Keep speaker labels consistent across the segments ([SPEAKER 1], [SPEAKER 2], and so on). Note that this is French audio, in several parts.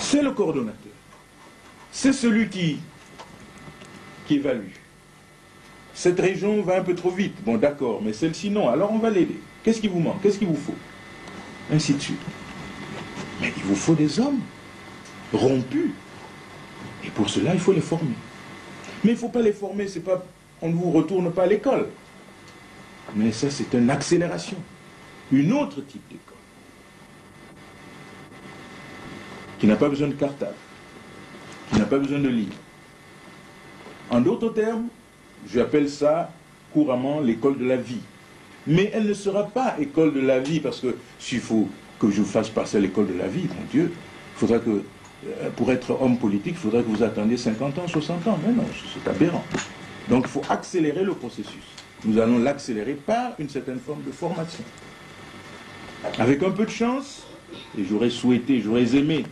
[SPEAKER 1] c'est le coordonnateur. C'est celui qui évalue. Cette région va un peu trop vite. Bon, d'accord, mais celle-ci, non. Alors, on va l'aider. Qu'est-ce qui vous manque? Qu'est-ce qu'il vous faut? Ainsi de suite. Mais il vous faut des hommes rompus. Et pour cela, il faut les former. Mais il ne faut pas les former, c'est pas, on ne vous retourne pas à l'école. Mais ça, c'est une accélération. Une autre type d'école. Qui n'a pas besoin de cartable. Qui n'a pas besoin de livres. En d'autres termes, j'appelle ça couramment l'école de la vie. Mais elle ne sera pas école de la vie, parce que s'il faut que je fasse passer l'école de la vie, mon Dieu, il faudra que, pour être homme politique, il faudra que vous attendiez 50 ans, 60 ans. Mais non, c'est aberrant. Donc il faut accélérer le processus. Nous allons l'accélérer par une certaine forme de formation. Avec un peu de chance, et j'aurais souhaité, j'aurais aimé,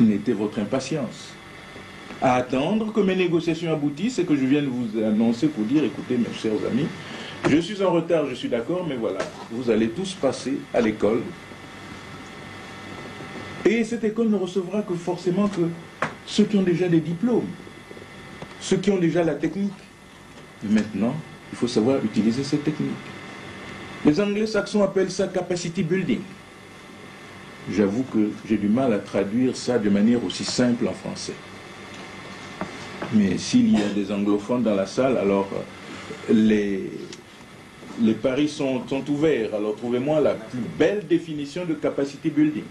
[SPEAKER 1] n'était votre impatience à attendre que mes négociations aboutissent et que je vienne vous annoncer pour dire, écoutez mes chers amis, je suis en retard, je suis d'accord, mais voilà, vous allez tous passer à l'école. Et cette école ne recevra que forcément que ceux qui ont déjà des diplômes, ceux qui ont déjà la technique. Maintenant, il faut savoir utiliser cette technique. Les anglo-saxons appellent ça capacity building. J'avoue que j'ai du mal à traduire ça de manière aussi simple en français. Mais s'il y a des anglophones dans la salle, alors les paris sont ouverts. Alors trouvez-moi la plus belle définition de capacity building.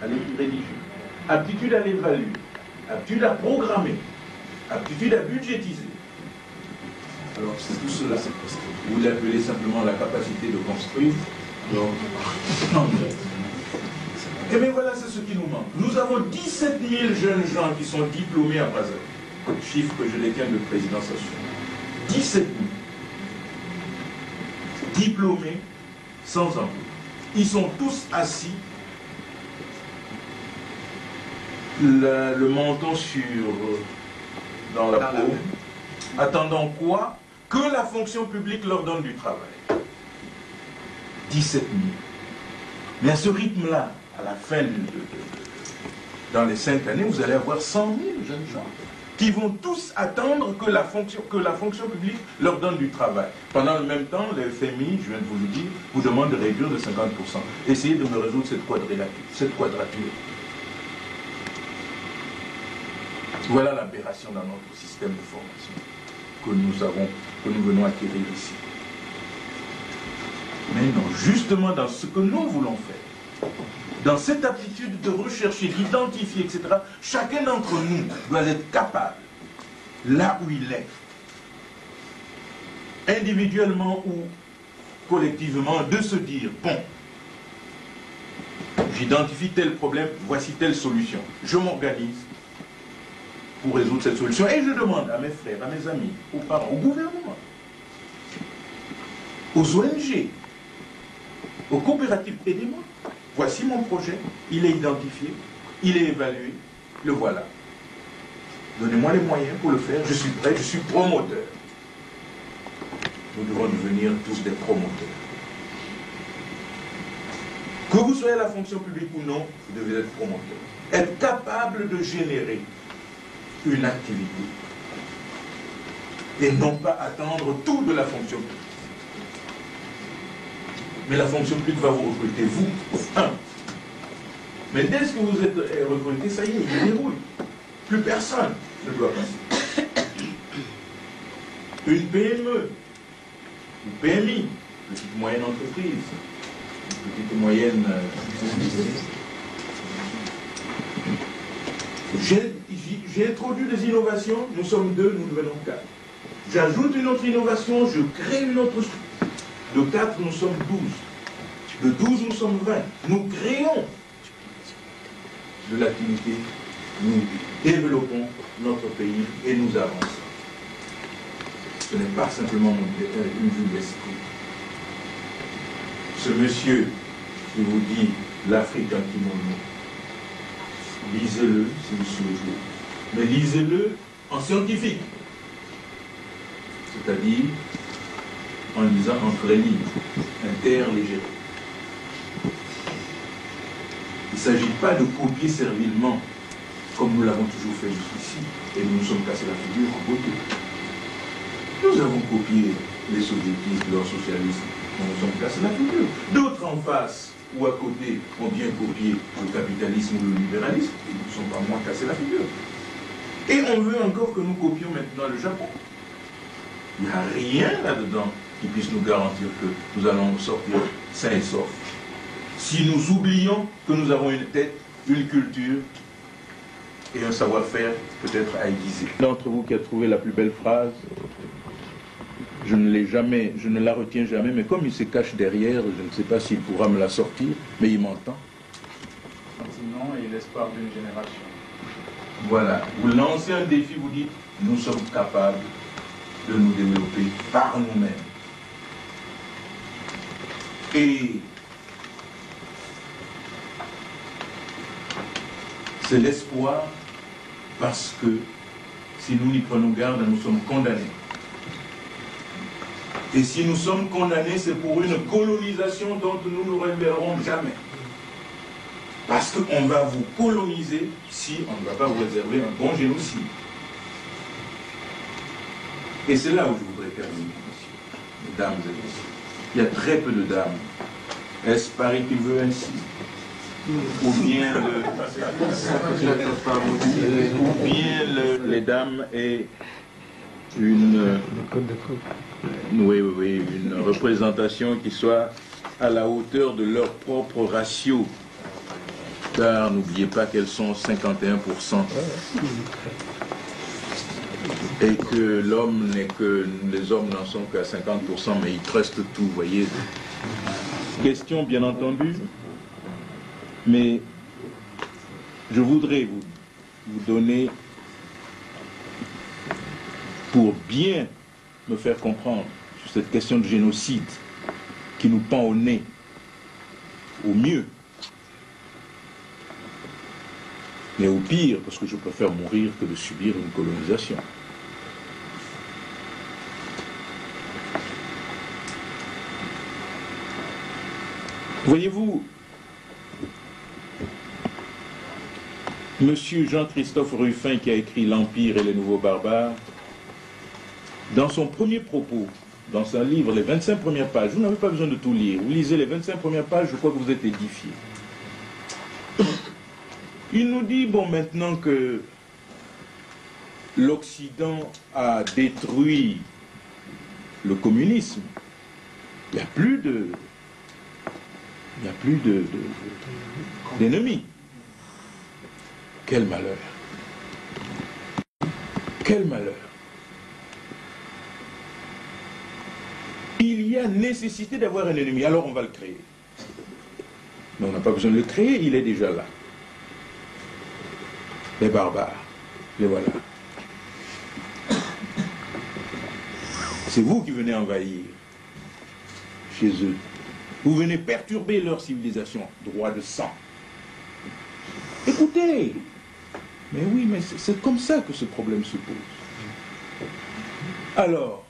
[SPEAKER 1] Allez rédiger. Aptitude à l'évaluer, aptitude à programmer, aptitude à budgétiser. Alors c'est tout cela. Vous l'appelez simplement la capacité de construire. Donc, non. Et bien voilà, c'est ce qui nous manque. Nous avons 17 000 jeunes gens qui sont diplômés à Brazzaville. Chiffre que je détiens de président Sassou. 17 000. Diplômés sans emploi. Ils sont tous assis, le menton dans la peau, attendant quoi? Que la fonction publique leur donne du travail. 17 000. Mais à ce rythme-là, à la fin, dans les 5 années, vous allez avoir 100 000 jeunes gens qui vont tous attendre que la fonction publique leur donne du travail. Pendant le même temps, le FMI, je viens de vous le dire, vous demande de réduire de 50%. Essayez de me résoudre cette quadrature. Voilà l'aberration dans notre système de formation que nous venons acquérir ici. Mais non, justement dans ce que nous voulons faire, dans cette aptitude de rechercher, d'identifier, etc., chacun d'entre nous doit être capable, là où il est, individuellement ou collectivement, de se dire, bon, j'identifie tel problème, voici telle solution. Je m'organise pour résoudre cette solution. Et je demande à mes frères, à mes amis, aux parents, au gouvernement, aux ONG, aux coopératives, aidez-moi. Voici mon projet, il est identifié, il est évalué, le voilà. Donnez-moi les moyens pour le faire, je suis prêt, je suis promoteur. Nous devons devenir tous des promoteurs. Que vous soyez à la fonction publique ou non, vous devez être promoteur. Être capable de générer une activité. Et non pas attendre tout de la fonction publique. Mais la fonction publique va vous recruter, vous, un. Mais dès que vous êtes recruté, ça y est, il déroule. Plus personne ne doit passer. Une PME, une PMI, petite moyenne entreprise, petite moyenne... J'ai introduit des innovations, nous sommes 2, nous devenons 4. J'ajoute une autre innovation, je crée une autre structure. De 4, nous sommes 12. De 12, nous sommes 20. Nous créons de l'activité, nous développons notre pays et nous avançons. Ce n'est pas simplement une vue de l'esprit. Ce monsieur qui vous dit l'Afrique en kimono, lisez-le si vous souhaitez, mais lisez-le en scientifique. C'est-à-dire en lisant entre les lignes, interlégérer. Il ne s'agit pas de copier servilement, comme nous l'avons toujours fait jusqu'ici, et nous nous sommes cassés la figure en beauté. Nous avons copié les soviétiques, leurs socialistes, nous nous sommes cassés la figure. D'autres en face ou à côté ont bien copié le capitalisme ou le libéralisme, et nous ne sommes pas moins cassés la figure. Et on veut encore que nous copions maintenant le Japon. Il n'y a rien là-dedans qui puisse nous garantir que nous allons sortir sains et saufs. Si nous oublions que nous avons une tête, une culture et un savoir-faire peut-être à aiguiser. D'entre vous qui a trouvé la plus belle phrase, je ne l'ai jamais, je ne la retiens jamais, mais comme il se cache derrière, je ne sais pas s'il pourra me la sortir, mais il m'entend.
[SPEAKER 2] Continent et l'espoir d'une génération.
[SPEAKER 1] Voilà, vous lancez un défi, vous dites, nous sommes capables de nous développer par nous-mêmes. Et c'est l'espoir parce que si nous n'y prenons garde, nous sommes condamnés. Et si nous sommes condamnés, c'est pour une colonisation dont nous ne nous révéllerons jamais. Parce qu'on va vous coloniser si on ne va pas vous réserver un bon génocide. Et c'est là où je voudrais terminer, messieurs, mesdames et messieurs. Il y a très peu de dames. Est-ce Paris qui veut ainsi? Ou bien, les dames et une représentation qui soit à la hauteur de leur propre ratio. Car n'oubliez pas qu'elles sont 51%. Et que l'homme n'est que... Les hommes n'en sont qu'à 50%, mais ils trustent tout, vous voyez. Question, bien entendu, mais je voudrais vous donner, pour bien me faire comprendre sur cette question de génocide qui nous pend au nez, au mieux, mais au pire, parce que je préfère mourir que de subir une colonisation. Voyez-vous, Monsieur Jean-Christophe Ruffin, qui a écrit L'Empire et les Nouveaux Barbares, dans son premier propos, dans son livre, les 25 premières pages, vous n'avez pas besoin de tout lire, vous lisez les 25 premières pages, je crois que vous êtes édifiés. Il nous dit, bon, maintenant que l'Occident a détruit le communisme, il n'y a plus d'ennemis. Quel malheur. Quel malheur. Il y a nécessité d'avoir un ennemi, alors on va le créer. Mais on n'a pas besoin de le créer, il est déjà là. Les barbares, les voilà. C'est vous qui venez envahir chez eux. Vous venez perturber leur civilisation, droit de sang. Écoutez, mais oui, mais c'est comme ça que ce problème se pose. Alors,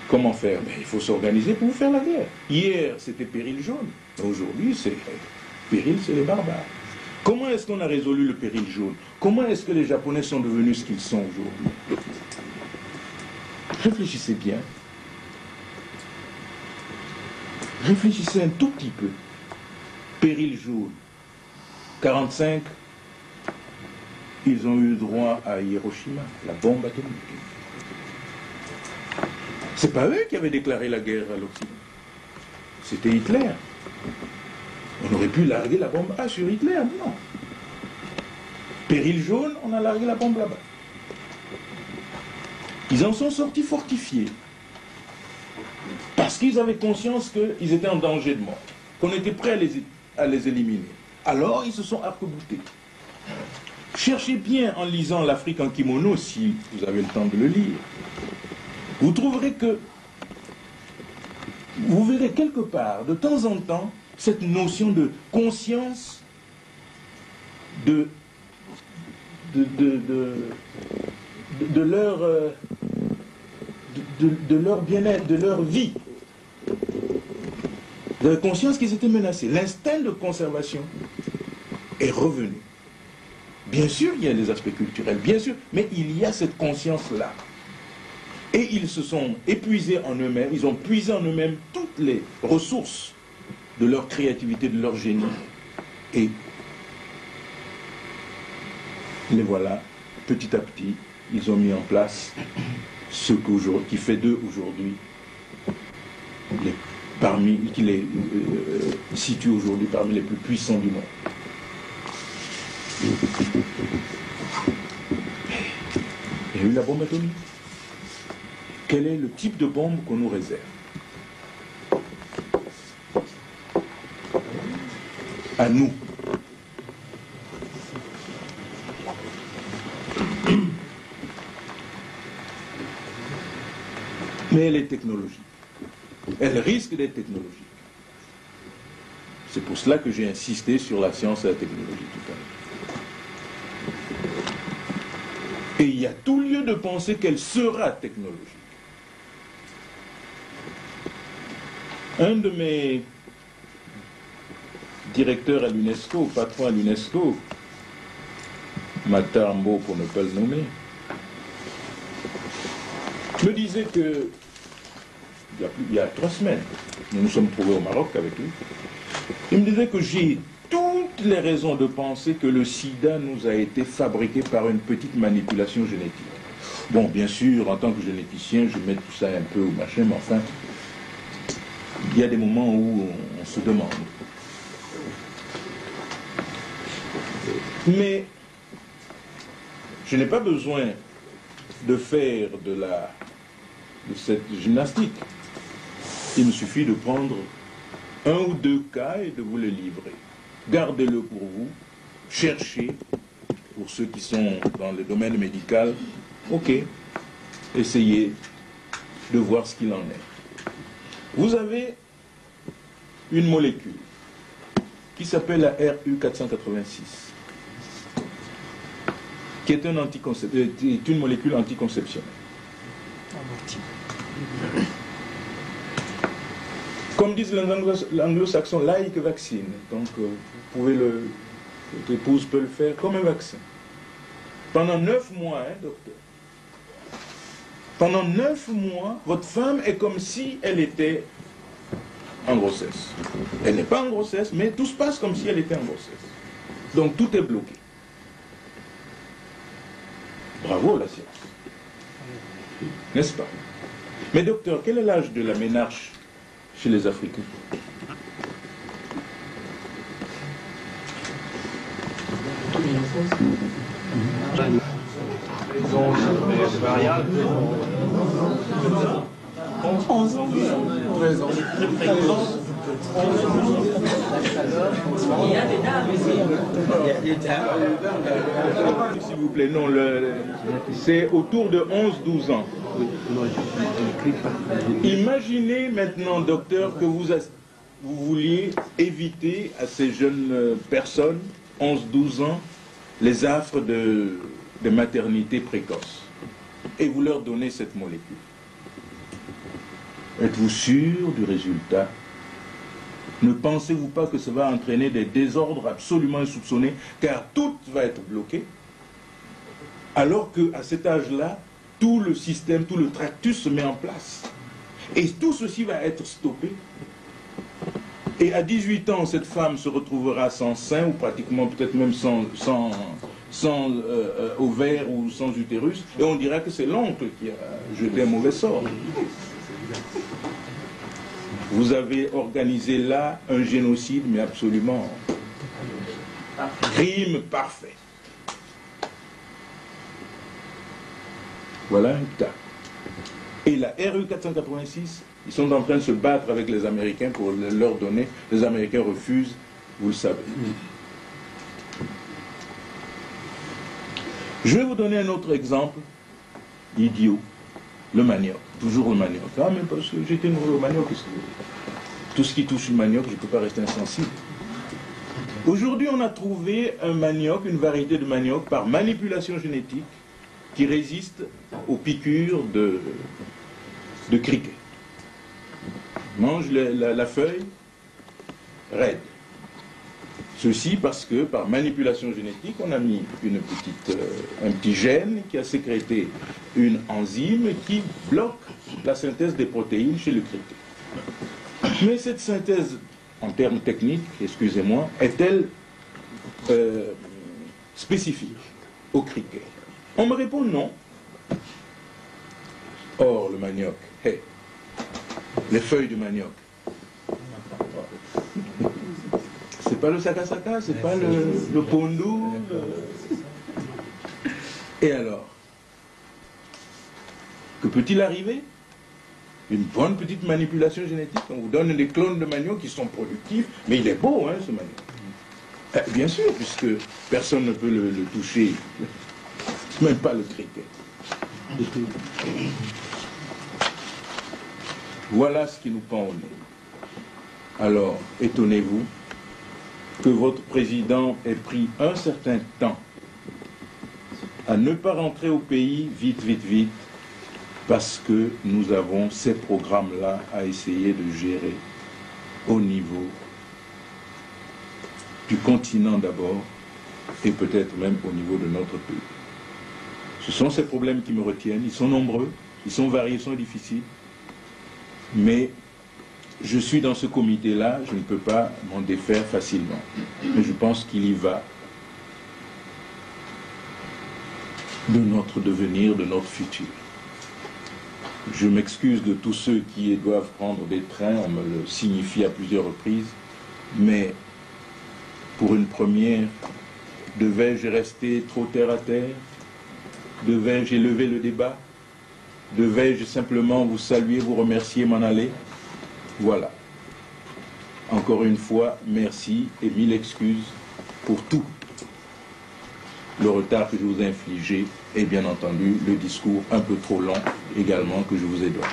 [SPEAKER 1] comment faire? Il faut s'organiser pour faire la guerre. Hier, c'était péril jaune. Aujourd'hui, c'est péril, c'est les barbares. Comment est-ce qu'on a résolu le péril jaune? Comment est-ce que les Japonais sont devenus ce qu'ils sont aujourd'hui? Réfléchissez bien. Réfléchissez un tout petit peu. Péril jaune. 45, ils ont eu droit à Hiroshima, la bombe atomique. C'est pas eux qui avaient déclaré la guerre à l'Occident. C'était Hitler. On aurait pu larguer la bombe A sur Hitler, non. Péril jaune, on a largué la bombe là-bas. Ils en sont sortis fortifiés. Parce qu'ils avaient conscience qu'ils étaient en danger de mort. Qu'on était prêt à les éliminer. Alors, ils se sont arc-boutés. Cherchez bien en lisant l'Afrique en kimono, si vous avez le temps de le lire. Vous trouverez que, vous verrez quelque part, de temps en temps, cette notion de conscience de leur de leur bien-être, de leur vie. De la conscience qu'ils étaient menacés. L'instinct de conservation est revenu. Bien sûr, il y a des aspects culturels, bien sûr, mais il y a cette conscience-là. Et ils se sont épuisés en eux-mêmes, ils ont puisé en eux-mêmes toutes les ressources de leur créativité, de leur génie. Et les voilà, petit à petit, ils ont mis en place ce qui fait d'eux aujourd'hui, qui les situe aujourd'hui parmi les plus puissants du monde. Il y a eu la bombe atomique. Quel est le type de bombe qu'on nous réserve? À nous. Mais elle est technologique. Elle risque d'être technologique. C'est pour cela que j'ai insisté sur la science et la technologie tout à l'heure. Et il y a tout lieu de penser qu'elle sera technologique. Un de mes directeurs à l'UNESCO, patron à l'UNESCO, Matambo pour ne pas le nommer, me disait que, il y a 3 semaines, nous nous sommes trouvés au Maroc avec lui, il me disait que j'ai toutes les raisons de penser que le sida nous a été fabriqué par une petite manipulation génétique. Bon, bien sûr, en tant que généticien, je mets tout ça un peu au machin, mais enfin, il y a des moments où on se demande. Mais je n'ai pas besoin de faire de cette gymnastique. Il me suffit de prendre 1 ou 2 cas et de vous les livrer. Gardez-le pour vous, cherchez, pour ceux qui sont dans le domaine médical, ok, essayez de voir ce qu'il en est. Vous avez une molécule qui s'appelle la RU486, qui est une molécule anticonceptionnelle. Comme disent les anglo-saxons, like vaccine. Donc, votre épouse peut le faire comme un vaccin. Pendant 9 mois, hein, docteur. Pendant 9 mois, votre femme est comme si elle était en grossesse. Elle n'est pas en grossesse, mais tout se passe comme si elle était en grossesse. Donc, tout est bloqué. Bravo la science. N'est-ce pas? Mais docteur, quel est l'âge de la ménarche chez les Africains?
[SPEAKER 2] Les ondes variables.
[SPEAKER 3] 11 ans. 13 ans.
[SPEAKER 1] S'il vous plaît, non, c'est autour de 11-12 ans. Imaginez maintenant, docteur, que vous vouliez éviter à ces jeunes personnes, 11-12 ans, les affres de maternité précoce. Et vous leur donnez cette molécule. Êtes-vous sûr du résultat? Ne pensez-vous pas que ça va entraîner des désordres absolument insoupçonnés, car tout va être bloqué, alors qu'à cet âge-là, tout le système, tout le tractus se met en place. Et tout ceci va être stoppé. Et à 18 ans, cette femme se retrouvera sans sein, ou pratiquement peut-être même sans ovaire ou sans utérus, et on dira que c'est l'oncle qui a jeté un mauvais sort. Vous avez organisé là un génocide, mais absolument crime parfait. Voilà un tas. Et la RU486, ils sont en train de se battre avec les Américains pour leur donner. Les Américains refusent, vous le savez. Je vais vous donner un autre exemple idiot. Le manioc. Toujours le manioc. Ah, mais parce que j'étais nouveau au manioc. Tout ce qui touche le manioc, je ne peux pas rester insensible. Aujourd'hui, on a trouvé un manioc, une variété de manioc par manipulation génétique qui résiste aux piqûres de criquet. Mange la feuille raide. Ceci parce que par manipulation génétique, on a mis un petit gène qui a sécrété une enzyme qui bloque la synthèse des protéines chez le criquet. Mais cette synthèse, en termes techniques, excusez-moi, est-elle spécifique au criquet? On me répond non. Or, le manioc, les feuilles du manioc, c'est pas le sakasaka, c'est pas le pondou. Et alors, que peut-il arriver? Une bonne petite manipulation génétique. On vous donne des clones de manioc qui sont productifs, mais il est beau, hein, ce manioc. Bien sûr, puisque personne ne peut le toucher, même pas le criquet. Voilà ce qui nous pend au nez. Alors, étonnez-vous que votre président ait pris un certain temps à ne pas rentrer au pays vite, parce que nous avons ces programmes-là à essayer de gérer au niveau du continent d'abord, et peut-être même au niveau de notre pays. Ce sont ces problèmes qui me retiennent, ils sont nombreux, ils sont variés, ils sont difficiles, mais je suis dans ce comité-là, je ne peux pas m'en défaire facilement. Mais je pense qu'il y va de notre devenir, de notre futur. Je m'excuse de tous ceux qui doivent prendre des trains, on me le signifie à plusieurs reprises, mais pour une première, devais-je rester trop terre à terre? Devais-je élever le débat? Devais-je simplement vous saluer, vous remercier, m'en aller? Voilà. Encore une fois, merci et mille excuses pour tout le retard que je vous ai infligé et bien entendu le discours un peu trop long également que je vous ai donné.